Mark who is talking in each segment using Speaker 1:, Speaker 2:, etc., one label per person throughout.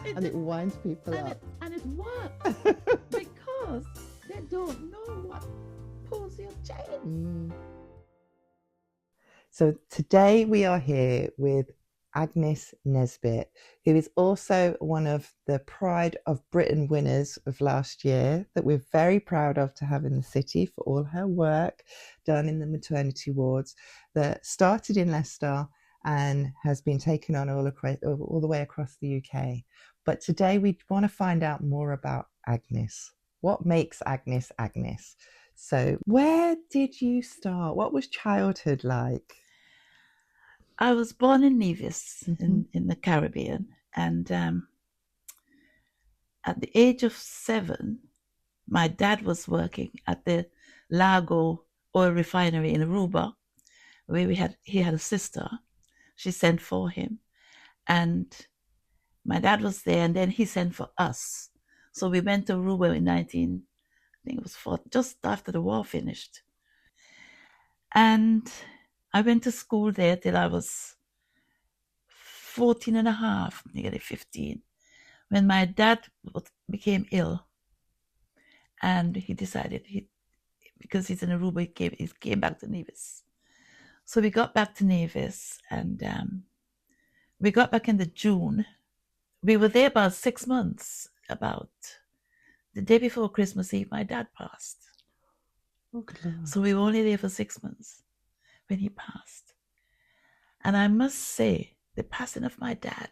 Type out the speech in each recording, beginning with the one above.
Speaker 1: And it winds people up.
Speaker 2: And it works because they don't know what pulls your chain.
Speaker 1: So today we are here with Agnes Nisbett, who is also one of the Pride of Britain winners of last year, that we're very proud of to have in the city for all her work done in the maternity wards, that started in Leicester and has been taken on all the way across the UK. But today we want to find out more about Agnes. What makes Agnes Agnes? So where did you start? What was childhood like?
Speaker 2: I was born in Nevis in the Caribbean, and at the age of 7, my dad was working at the Largo oil refinery in Aruba, where he had a sister. She sent for him, and my dad was there, and then he sent for us. So we went to Aruba in just after the war finished. And I went to school there till I was 14 and a half, nearly 15, when my dad became ill. And he decided, because he's in Aruba, he came back to Nevis. So we got back to Nevis, and we got back in the June. We were there about 6 months. About the day before Christmas Eve, my dad passed.
Speaker 1: Okay.
Speaker 2: So we were only there for 6 months when he passed. And I must say, the passing of my dad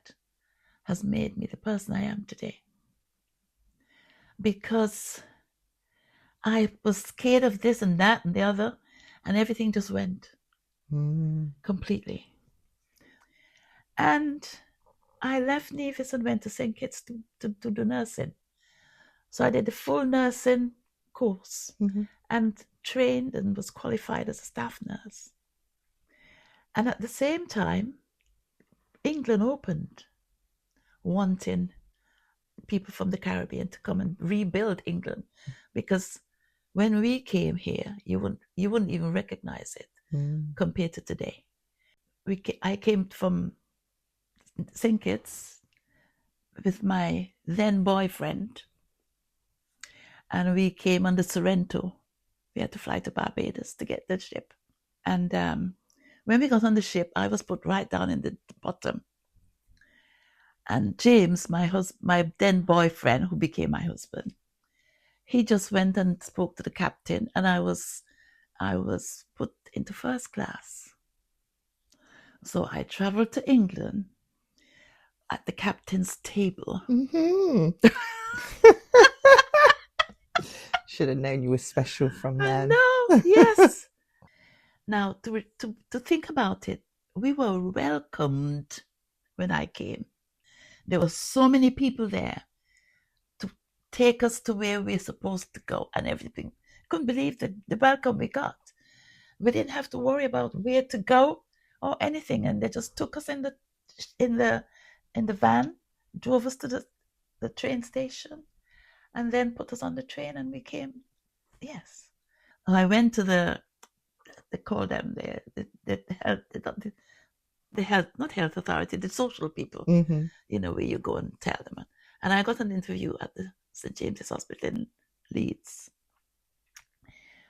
Speaker 2: has made me the person I am today. Because I was scared of this and that and the other, and everything just went completely. And I left Nevis and went to St. Kitts to do nursing. So I did the full nursing course and trained and was qualified as a staff nurse. And at the same time, England opened, wanting people from the Caribbean to come and rebuild England, because when we came here, you wouldn't even recognize it compared to today. I came from St. Kitts with my then boyfriend, and we came on the Sorrento. We had to fly to Barbados to get the ship. And when we got on the ship, I was put right down in the bottom. And James, my then boyfriend, who became my husband, he just went and spoke to the captain, and I was put into first class. So I traveled to England at the captain's table.
Speaker 1: Should have known you were special from then.
Speaker 2: No, yes. Now, to think about it, we were welcomed when I came. There were so many people there to take us to where we're supposed to go and everything. Couldn't believe the welcome we got. We didn't have to worry about where to go or anything, and they just took us in the van, drove us to the train station, and then put us on the train, and we came. Yes, I went to they call them the health, not health authority, the social people, where you go and tell them. And I got an interview at the St. James's Hospital in Leeds.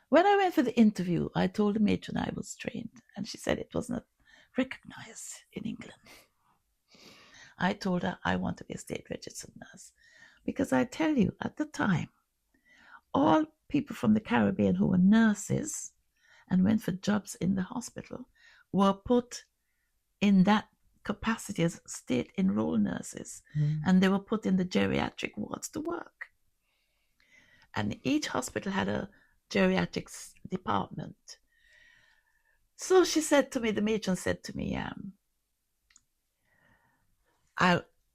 Speaker 2: When I went for the interview, I told the matron I was trained, and she said it was not recognized in England. I told her I want to be a state registered nurse, because I tell you, at the time, all people from the Caribbean who were nurses and went for jobs in the hospital were put in that capacity as state enrolled nurses, and they were put in the geriatric wards to work. And each hospital had a geriatrics department. So she said to me, the matron said to me,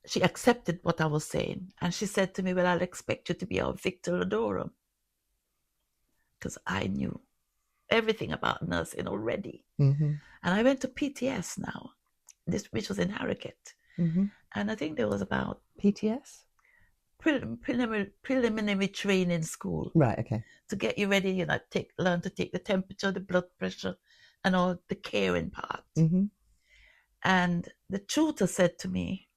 Speaker 2: she accepted what I was saying, and she said to me, well, I'll expect you to be our Victor Ladorum, because I knew everything about nursing already. And I went to PTS now, which was in Harrogate. And I think there was about
Speaker 1: PTS?
Speaker 2: Preliminary training school.
Speaker 1: Right, okay.
Speaker 2: To get you ready, learn to take the temperature, the blood pressure, and all the caring part. And the tutor said to me,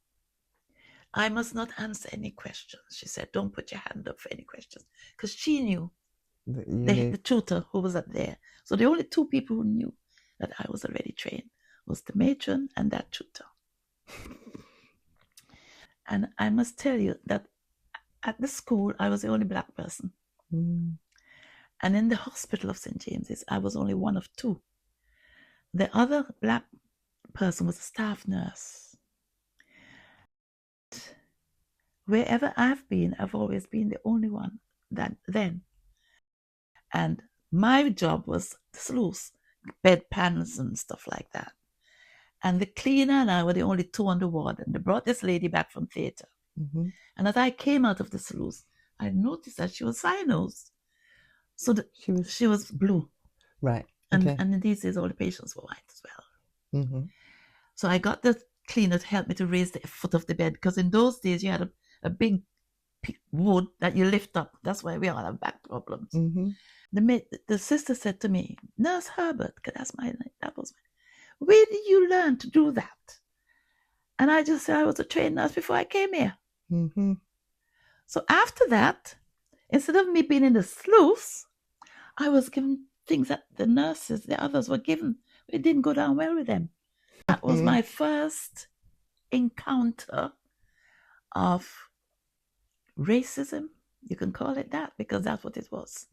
Speaker 2: I must not answer any questions. She said, don't put your hand up for any questions. Because she knew the tutor who was up there. So the only two people who knew that I was already trained was the matron and that tutor. And I must tell you that at the school, I was the only black person. And in the hospital of St. James's, I was only one of two. The other black person was a staff nurse. Wherever I've been, I've always been the only one then. And my job was the sluice, bed pans and stuff like that. And the cleaner and I were the only two on the ward. And they brought this lady back from theatre. And as I came out of the sluice, I noticed that she was cyanosed. So she was blue.
Speaker 1: Right.
Speaker 2: And in these days, all the patients were white as well. So I got the cleaner to help me to raise the foot of the bed, because in those days you had a big wood that you lift up. That's why we all have back problems. The sister said to me, Nurse Herbert, because that's my name, where did you learn to do that? And I just said I was a trained nurse before I came here. So after that, instead of me being in the sluice, I was given things that the nurses, the others were given. It didn't go down well with them. That was my first encounter of racism. You can call it that, because that's what it was.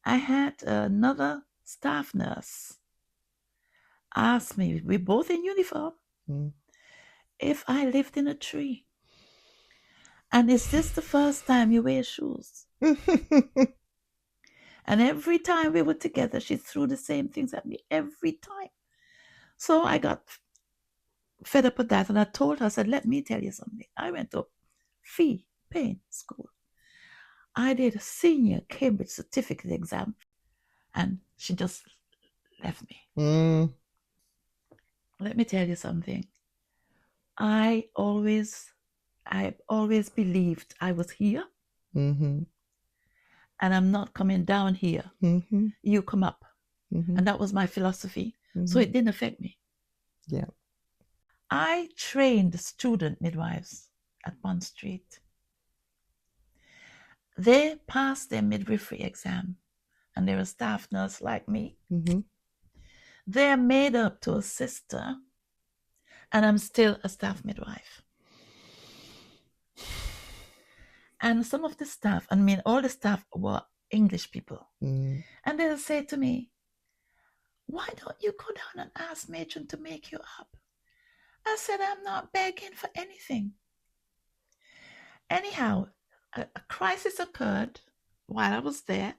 Speaker 2: I had another staff nurse ask me, we're both in uniform, if I lived in a tree. And is this the first time you wear shoes? And every time we were together, she threw the same things at me every time. So I got fed up with that, and I told her, I said, let me tell you something. I went to paying school. I did a senior Cambridge certificate exam, and she just left me. Let me tell you something. I always believed I was here, and I'm not coming down here. You come up. And that was my philosophy. So it didn't affect me. I trained student midwives at Bond Street. They passed their midwifery exam, and they're a staff nurse like me. They're made up to a sister, and I'm still a staff midwife. And some of the staff, all the staff were English people. And they'll say to me, why don't you go down and ask matron to make you up? I said, I'm not begging for anything. Anyhow, a crisis occurred while I was there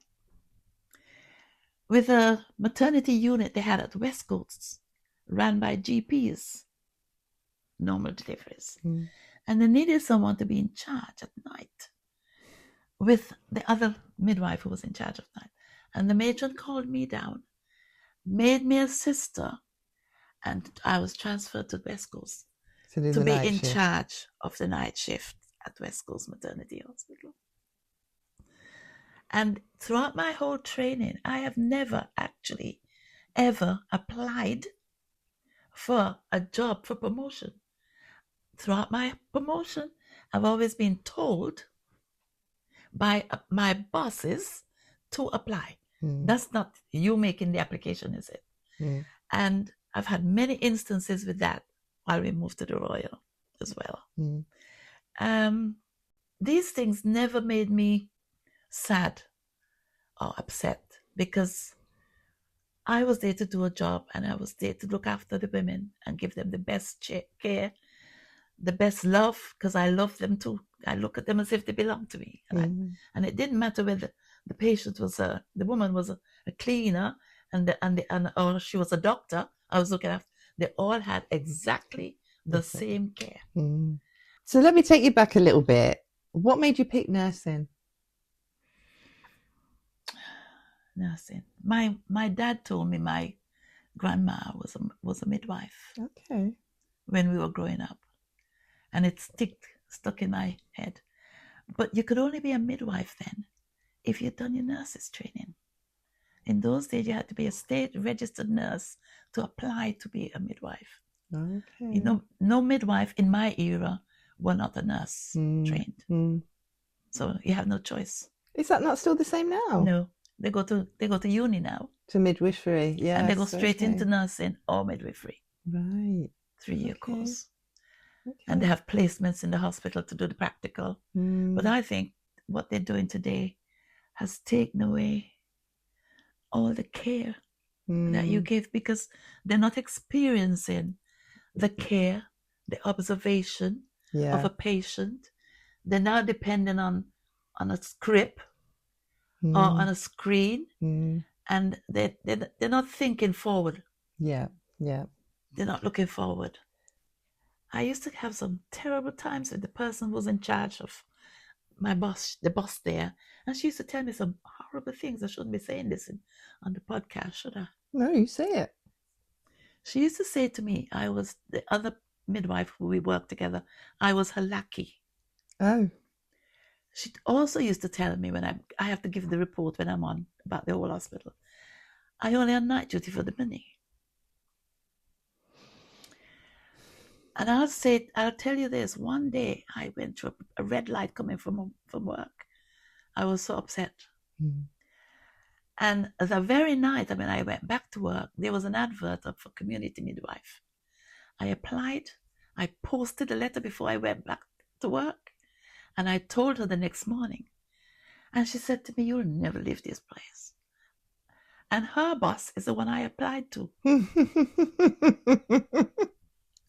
Speaker 2: with a maternity unit they had at West Coast, ran by GPs, normal deliveries. And they needed someone to be in charge at night with the other midwife who was in charge of night. And the matron called me down, made me a sister, and I was transferred to West Coast to be in charge of the night shift at West Coast Maternity Hospital. And throughout my whole training, I have never actually ever applied for a job for promotion. Throughout my promotion, I've always been told by my bosses to apply. That's not you making the application, is it? And I've had many instances with that while we moved to the Royal as well. These things never made me sad or upset, because I was there to do a job, and I was there to look after the women and give them the best care, the best love, because I love them too. I look at them as if they belong to me. And it didn't matter whether the patient was the woman was a cleaner or she was a doctor I was looking after. They all had exactly the same care.
Speaker 1: So let me take you back a little bit. What made you pick nursing?
Speaker 2: Nursing. My dad told me my grandma was a midwife.
Speaker 1: Okay.
Speaker 2: When we were growing up, and it stuck in my head. But you could only be a midwife then if you'd done your nurses training. In those days, you had to be a state registered nurse to apply to be a midwife.
Speaker 1: Okay.
Speaker 2: No midwife in my era were not a nurse trained. So you have no choice.
Speaker 1: Is that not still the same now?
Speaker 2: No, they go to uni now.
Speaker 1: To midwifery, yes.
Speaker 2: And they go straight into nursing or midwifery.
Speaker 1: Right.
Speaker 2: 3-year course. Okay. And they have placements in the hospital to do the practical. But I think what they're doing today has taken away all the care that you give, because they're not experiencing the care, the observation of a patient. They're now dependent on a script or on a screen, and they're not thinking forward.
Speaker 1: Yeah.
Speaker 2: They're not looking forward. I used to have some terrible times with the person who was in charge of my boss, the boss there, and she used to tell me some horrible things. I shouldn't be saying this on the podcast, should I?
Speaker 1: No, you say it.
Speaker 2: She used to say to me, I was the other midwife who we worked together, I was her lackey.
Speaker 1: Oh.
Speaker 2: She also used to tell me when I have to give the report when I'm on about the whole hospital, I only on night duty for the money. And I'll tell you this, one day I went through a red light coming from work. I was so upset. And the very night when I went back to work, there was an advert up for community midwife. I applied, I posted a letter before I went back to work, and I told her the next morning. And she said to me, you'll never leave this place. And her boss is the one I applied to.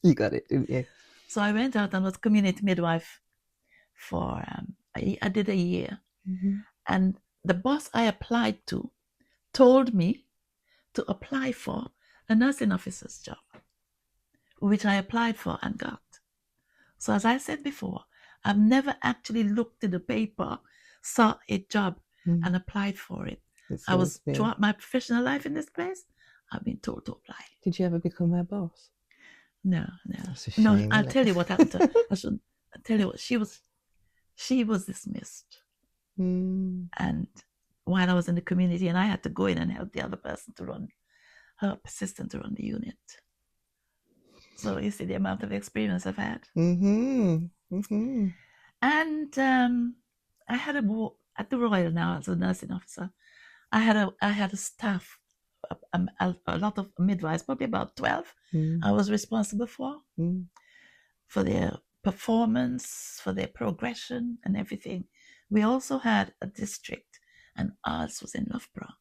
Speaker 1: You got it, didn't you?
Speaker 2: So I went out and was community midwife for, I did a year. And the boss I applied to told me to apply for a nursing officer's job, which I applied for and got. So as I said before, I've never actually looked in the paper, saw a job and applied for it. I was, throughout my professional life in this place, I've been told to apply.
Speaker 1: Did you ever become her boss?
Speaker 2: No.
Speaker 1: That's a shame,
Speaker 2: no, I'll tell you what happened to her. I'll tell you what, she was dismissed. And while I was in the community, and I had to go in and help the other person to run, her assistant to run the unit. So you see the amount of experience I've had. And I had at the Royal now as a nursing officer. I had a staff, a lot of midwives, probably about 12. I was responsible for their performance, for their progression and everything. We also had a district, and ours was in Loughborough,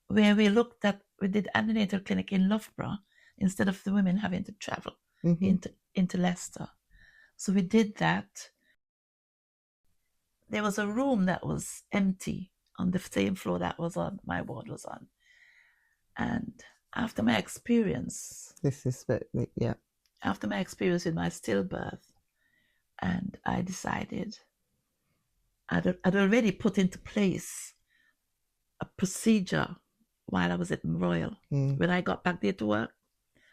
Speaker 2: where we did antenatal clinic in Loughborough instead of the women having to travel into Leicester. So we did that. There was a room that was empty on the same floor that was on, my ward was on. And after my experience, after my experience with my stillbirth, and I decided, I'd already put into place a procedure while I was at Royal. When I got back there to work,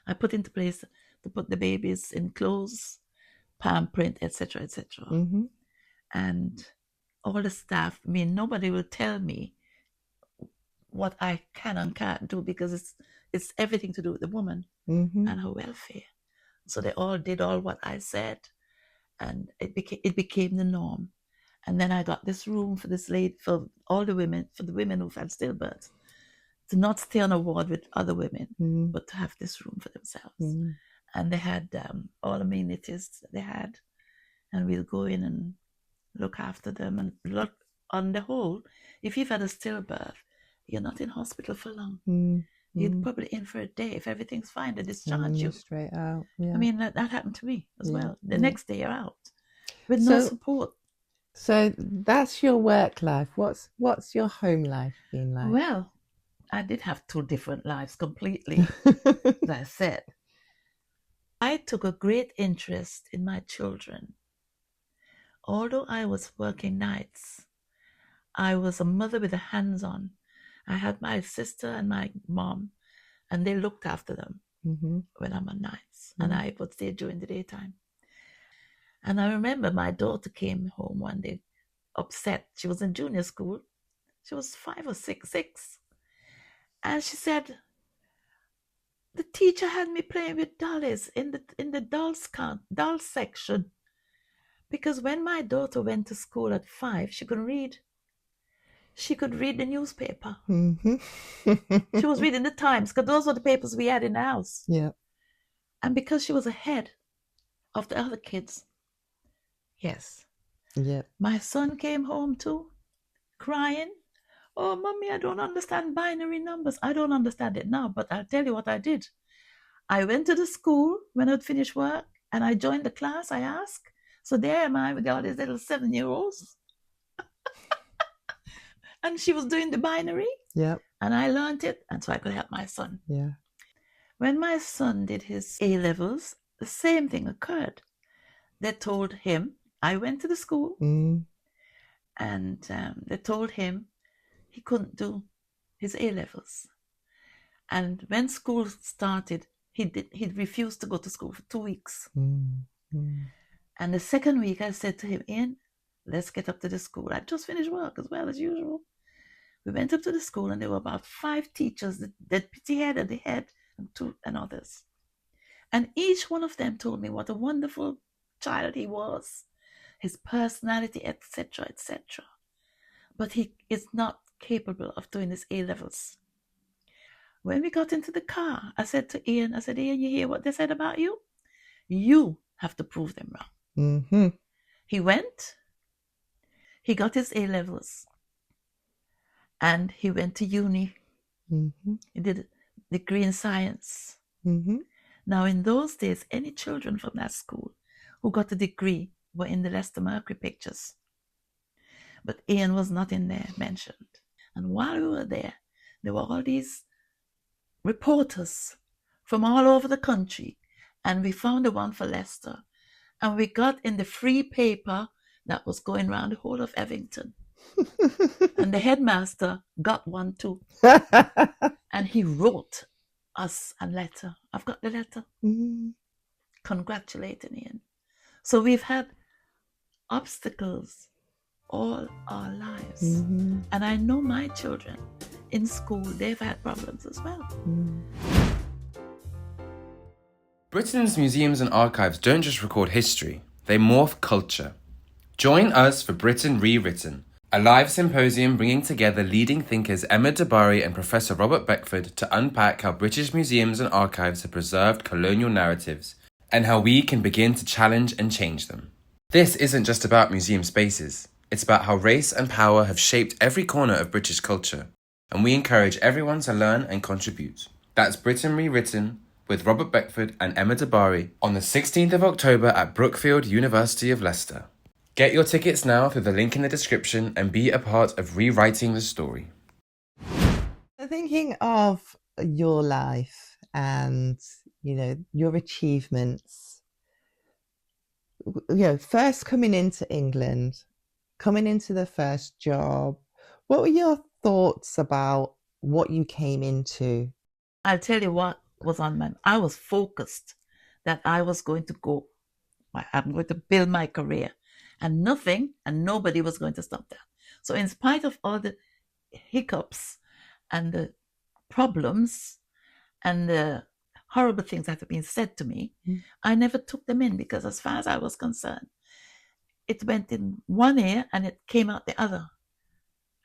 Speaker 2: I put into place to put the babies in clothes, palm print, etc., etc. And all the staff, nobody will tell me what I can and can't do, because it's everything to do with the woman and her welfare. So they all did all what I said, and it became the norm. And then I got this room for this lady, for the women who've had stillbirths, to not stay on a ward with other women, but to have this room for themselves. And they had all amenities that they had, and we'll go in and look after them. And look, on the whole, if you've had a stillbirth, you're not in hospital for long. You're probably in for a day. If everything's fine, they discharge you
Speaker 1: straight out. Yeah.
Speaker 2: That happened to me as well. The next day you're out with no support.
Speaker 1: So that's your work life. What's your home life been like?
Speaker 2: Well, I did have 2 different lives completely, as I said. I took a great interest in my children. Although I was working nights, I was a mother with a hands-on. I had my sister and my mom, and they looked after them when I'm on nights, and I was there during the daytime. And I remember my daughter came home one day upset. She was in junior school. She was 5 or 6. And she said, the teacher had me playing with dollies in the doll section. Because when my daughter went to school at 5, she could read. She could read the newspaper. She was reading the Times, because those were the papers we had in the house.
Speaker 1: Yeah.
Speaker 2: And because she was ahead of the other kids, yes.
Speaker 1: Yeah.
Speaker 2: My son came home too, crying. Oh, Mommy, I don't understand binary numbers. I don't understand it now, but I'll tell you what I did. I went to the school when I'd finished work, and I joined the class. I asked. So there am I with all these little 7-year-olds. And she was doing the binary.
Speaker 1: Yeah.
Speaker 2: And I learned it, and so I could help my son.
Speaker 1: Yeah.
Speaker 2: When my son did his A-levels, the same thing occurred. They told him, I went to the school, and they told him he couldn't do his A-levels. And when school started, he refused to go to school for 2 weeks. And the second week, I said to him, Ian, let's get up to the school. I just finished work as well as usual. We went up to the school, and there were about 5 teachers, the deputy head and the head, and 2 and others. And each one of them told me what a wonderful child he was, his personality, etc., etc. But he is not capable of doing his A-levels. When we got into the car, I said to Ian, Ian, you hear what they said about you? You have to prove them wrong. He went, he got his A-levels, and he went to uni. He did a degree in science. Now, in those days, any children from that school who got a degree were in the Lester Mercury pictures. But Ian was not in there mentioned. And while we were there were all these reporters from all over the country, and we found the one for Leicester, and we got in the free paper that was going around the whole of Evington. And the headmaster got one too. And he wrote us a letter. I've got the letter. Congratulating Ian. So we've had obstacles all our lives. And I know my children in school, they've had problems as well.
Speaker 3: Britain's museums and archives don't just record history, they morph culture. Join us for Britain Rewritten, a live symposium bringing together leading thinkers Emma Dabari and Professor Robert Beckford to unpack how British museums and archives have preserved colonial narratives and how we can begin to challenge and change them. This isn't just about museum spaces, it's about how race and power have shaped every corner of British culture, and we encourage everyone to learn and contribute. That's Britain Rewritten with Robert Beckford and Emma Dabari on the 16th of October at Brookfield University of Leicester. Get your tickets now through the link in the description and be a part of rewriting the story.
Speaker 1: Thinking of your life and, your achievements, first coming into England, coming into the first job, what were your thoughts about what you came into?
Speaker 2: I'll tell you what was on my mind. I was focused that I was going to go. I'm going to build my career. And nothing and nobody was going to stop that. So in spite of all the hiccups and the problems and the horrible things that have been said to me, I never took them in, because as far as I was concerned, it went in one ear and it came out the other.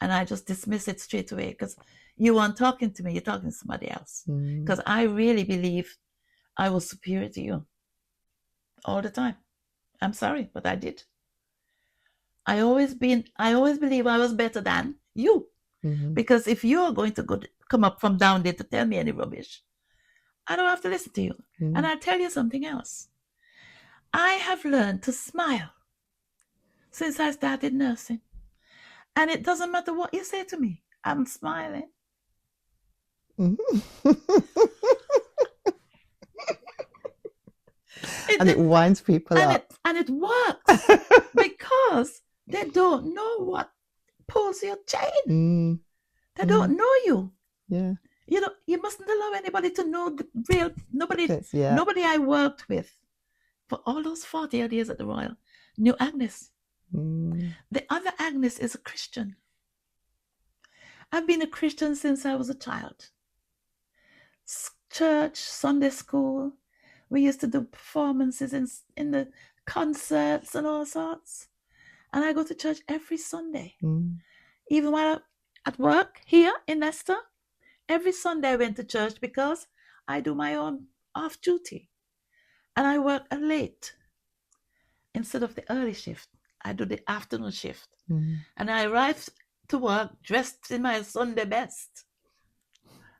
Speaker 2: And I just dismissed it straight away, because you weren't talking to me, you're talking to somebody else. Because I really believed I was superior to you all the time. I'm sorry, but I did. I always believe I was better than you. Because if you're going to come up from down there to tell me any rubbish, I don't have to listen to you. And I'll tell you something else. I have learned to smile since I started nursing. And it doesn't matter what you say to me, I'm smiling.
Speaker 1: And it winds people up.
Speaker 2: And it works because they don't know what pulls your chain. They don't know you.
Speaker 1: Yeah.
Speaker 2: You mustn't allow anybody to know the real, nobody I worked with for all those 40 odd years at the Royal knew Agnes. The other Agnes is a Christian. I've been a Christian since I was a child. church, Sunday school. We used to do performances in the concerts and all sorts. And I go to church every Sunday. Even while I'm at work here in Leicester, every Sunday I went to church because I do my own off duty. And I work late. Instead of the early shift, I do the afternoon shift. And I arrive to work dressed in my Sunday best.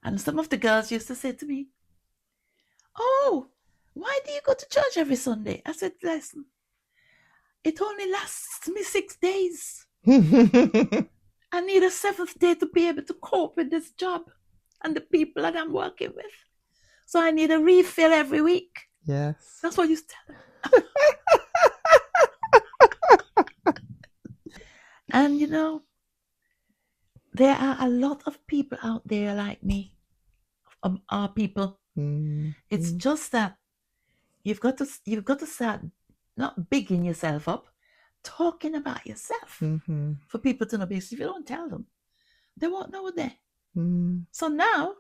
Speaker 2: And some of the girls used to say to me, "Oh, why do you go to church every Sunday?" I said, "Listen, it only lasts me 6 days. I need a 7th day to be able to cope with this job and the people that I'm working with. So I need a refill every week."
Speaker 1: Yes.
Speaker 2: That's what you used to tell them. And you know, there are a lot of people out there like me, our people. It's just that you've got to start not bigging yourself up, talking about yourself for people to know. Because if you don't tell them, they won't know there. So now,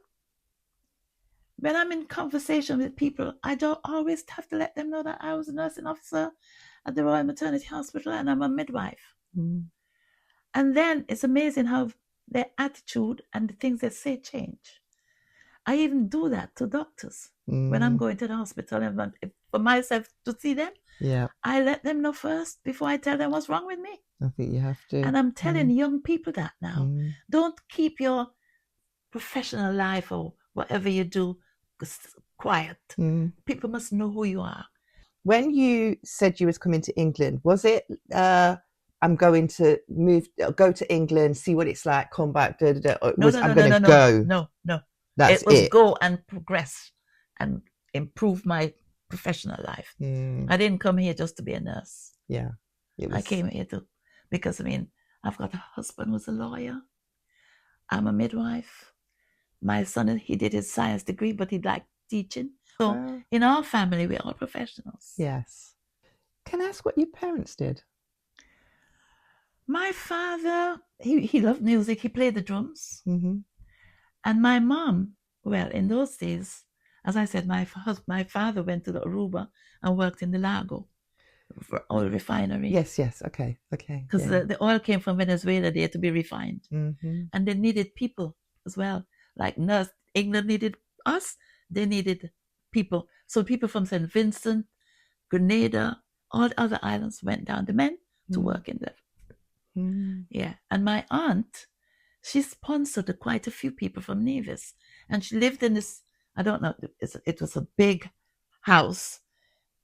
Speaker 2: when I'm in conversation with people, I don't always have to let them know that I was a nursing officer at the Royal Maternity Hospital and I'm a midwife. And then it's amazing how their attitude and the things they say change. I even do that to doctors when I'm going to the hospital. And for myself to see them, I let them know first before I tell them what's wrong with me.
Speaker 1: I think you have to.
Speaker 2: And I'm telling young people that now. Don't keep your professional life or whatever you do quiet. People must know who you are.
Speaker 1: When you said you was coming to England, was it I'm going to go to England, see what it's like, come back, or I'm going to go?
Speaker 2: No.
Speaker 1: That's
Speaker 2: it was go and progress and improve my professional life. I didn't come here just to be a nurse.
Speaker 1: Yeah.
Speaker 2: I came here because I've got a husband who's a lawyer. I'm a midwife. My son, he did his science degree, but he liked teaching. So in our family, we're all professionals.
Speaker 1: Yes. Can I ask what your parents did?
Speaker 2: My father, he loved music. He played the drums. And my mom, well, in those days, as I said, my father went to the Aruba and worked in the Lago for oil refinery.
Speaker 1: Yes, okay.
Speaker 2: Because the oil came from Venezuela there to be refined. And they needed people as well. Like England needed us, they needed people. So people from St. Vincent, Grenada, all the other islands went down, the men, to work in there. Yeah. And my aunt, she sponsored quite a few people from Nevis. And she lived in this, I don't know, it was a big house.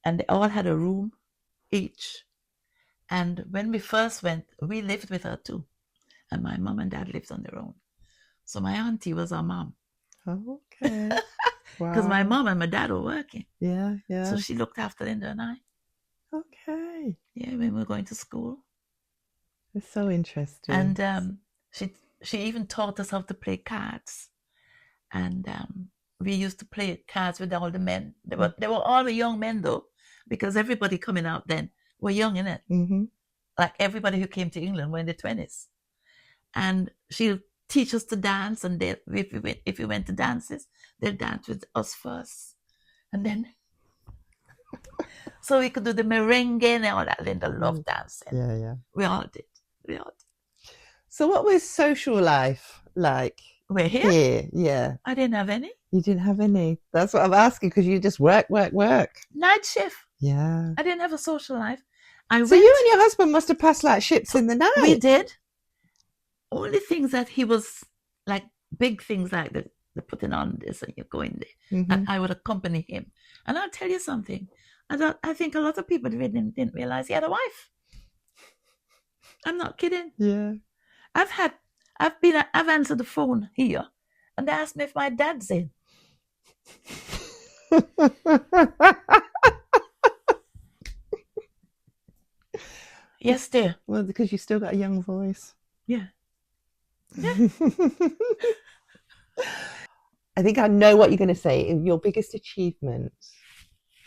Speaker 2: And they all had a room each. And when we first went, we lived with her too. And my mom and dad lived on their own. So my auntie was our mom.
Speaker 1: Oh, okay.
Speaker 2: Because my mom and my dad were working.
Speaker 1: Yeah.
Speaker 2: So she looked after Linda and I.
Speaker 1: Okay.
Speaker 2: Yeah, when we were going to school.
Speaker 1: It's so interesting.
Speaker 2: And she even taught us how to play cards. And we used to play cards with all the men. They were all the young men though, because everybody coming out then were young, innit? Like everybody who came to England were in their 20s. And she'll teach us to dance, and if we went to dances, they'll dance with us first. And then so we could do the merengue and all that. Linda loved dancing.
Speaker 1: Yeah.
Speaker 2: We all did.
Speaker 1: So what was social life like?
Speaker 2: We're here?
Speaker 1: Yeah.
Speaker 2: I didn't have any.
Speaker 1: You didn't have any? That's what I'm asking, because you just work.
Speaker 2: Night shift.
Speaker 1: Yeah.
Speaker 2: I didn't have a social life.
Speaker 1: So you and your husband must have passed like ships in the night.
Speaker 2: We did. Only things that he was like, big things like the putting on this and you're going there. And I would accompany him. And I'll tell you something. I think a lot of people didn't realize he had a wife. I'm not kidding.
Speaker 1: Yeah.
Speaker 2: I've answered the phone here and they asked me if my dad's in. Yes, dear.
Speaker 1: Well, because you still got a young voice.
Speaker 2: Yeah.
Speaker 1: I think I know what you're going to say. Your biggest achievement.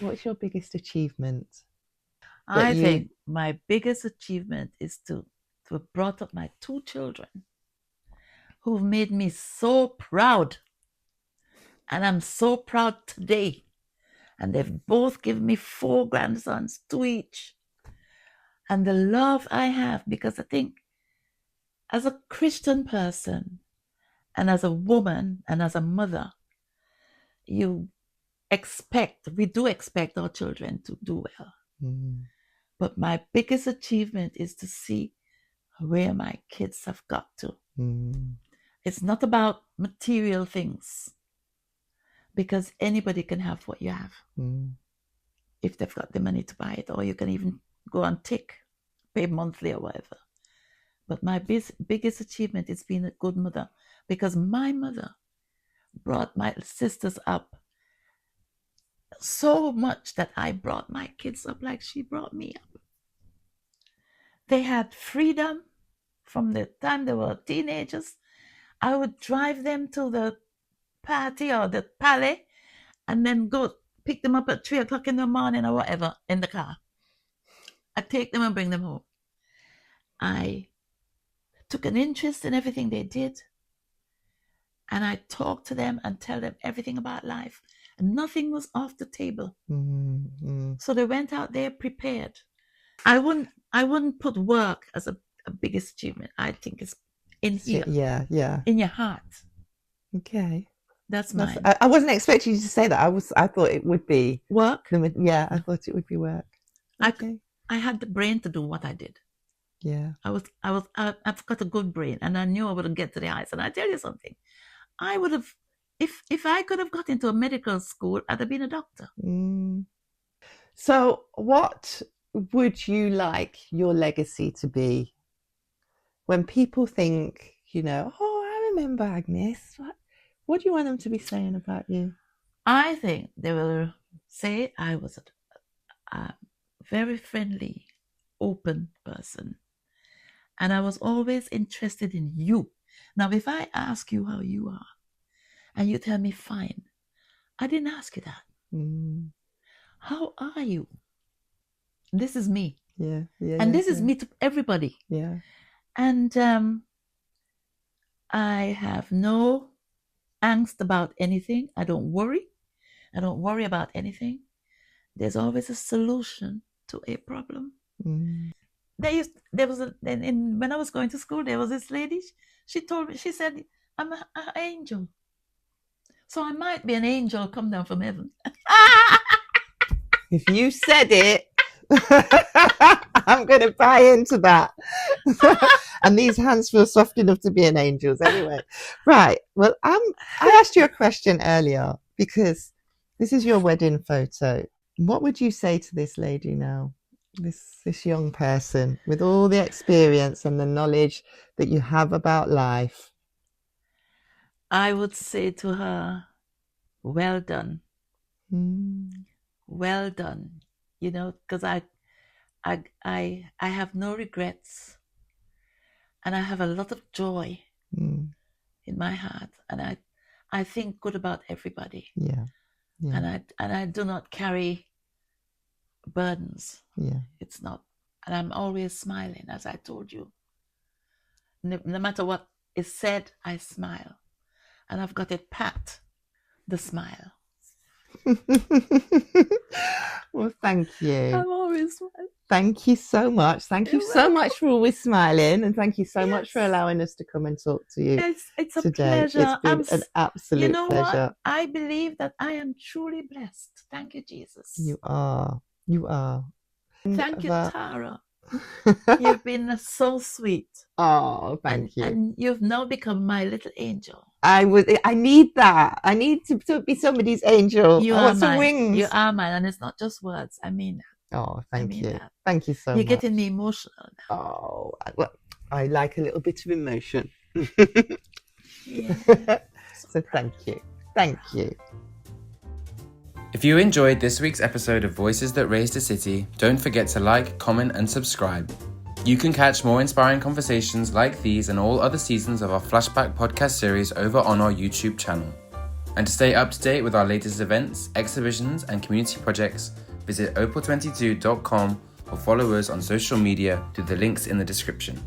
Speaker 1: What's your biggest achievement?
Speaker 2: I think my biggest achievement is to have brought up my 2 children who've made me so proud And I'm so proud today. And they've both given me 4 grandsons, 2 each. And the love I have, because I think as a Christian person and as a woman and as a mother, we do expect our children to do well. But my biggest achievement is to see where my kids have got to. It's not about material things, because anybody can have what you have if they've got the money to buy it, or you can even go on tick, pay monthly or whatever. But my biggest achievement is being a good mother, because my mother brought my sisters up so much that I brought my kids up like she brought me up. They had freedom from the time they were teenagers. I would drive them to the party or the palais and then go pick them up at 3 o'clock in the morning or whatever in the car. I'd take them and bring them home. I took an interest in everything they did, and I talked to them and tell them everything about life, and nothing was off the table. So they went out there prepared. I wouldn't put work as a biggest achievement. I think it's in here.
Speaker 1: Yeah.
Speaker 2: In your heart.
Speaker 1: Okay.
Speaker 2: That's mine.
Speaker 1: I wasn't expecting you to say that. I thought it would be
Speaker 2: work.
Speaker 1: Yeah, I thought it would be work. Okay.
Speaker 2: I had the brain to do what I did.
Speaker 1: Yeah.
Speaker 2: I've got a good brain, and I knew I wouldn't get to the eyes. And I tell you something, I would have, if I could have got into a medical school, I'd have been a doctor.
Speaker 1: So what would you like your legacy to be? When people think, I remember Agnes, what do you want them to be saying about you?
Speaker 2: I think they will say I was a very friendly, open person. And I was always interested in you. Now, if I ask you how you are, and you tell me fine, I didn't ask you that. How are you? This is me.
Speaker 1: Yeah.
Speaker 2: And this is me to everybody.
Speaker 1: Yeah.
Speaker 2: And I have no angst about anything. I don't worry. I don't worry about anything. There's always a solution to a problem. When I was going to school, there was this lady. She told me, she said, I'm an angel. So I might be an angel come down from heaven.
Speaker 1: If you said it, I'm going to buy into that. And these hands feel soft enough to be an angel's anyway. Right. Well, I asked you a question earlier because this is your wedding photo. What would you say to this lady now? This young person with all the experience and the knowledge that you have about life?
Speaker 2: I would say to her, well done. Well done. Because I have no regrets, and I have a lot of joy in my heart, and I think good about everybody.
Speaker 1: Yeah.
Speaker 2: And I do not carry burdens.
Speaker 1: Yeah.
Speaker 2: It's not, and I'm always smiling, as I told you. No matter what is said, I smile, and I've got it pat, the smile.
Speaker 1: Well, thank you.
Speaker 2: I'm always smiling.
Speaker 1: Thank you so much. Thank you so much for always smiling, and thank you so much for allowing us to come and talk to you.
Speaker 2: It's a
Speaker 1: today.
Speaker 2: pleasure.
Speaker 1: It's been an absolute pleasure.
Speaker 2: What? I believe that I am truly blessed. Thank you, Jesus.
Speaker 1: You are.
Speaker 2: Thank you, Tara. You've been so sweet.
Speaker 1: Oh, thank you.
Speaker 2: And you've now become my little angel.
Speaker 1: I need that. I need to be somebody's angel.
Speaker 2: You
Speaker 1: I
Speaker 2: are
Speaker 1: want some
Speaker 2: mine.
Speaker 1: wings.
Speaker 2: You are mine, and it's not just words. I mean that.
Speaker 1: Oh, thank you.
Speaker 2: That.
Speaker 1: Thank you so much.
Speaker 2: You're getting me emotional now.
Speaker 1: Oh, well, I like a little bit of emotion.
Speaker 2: Yeah.
Speaker 1: So thank you. Thank you.
Speaker 3: If you enjoyed this week's episode of Voices That Raised a City, don't forget to like, comment, and subscribe. You can catch more inspiring conversations like these and all other seasons of our FlashBlack podcast series over on our YouTube channel. And to stay up to date with our latest events, exhibitions, and community projects, visit Opal22.com or follow us on social media through the links in the description.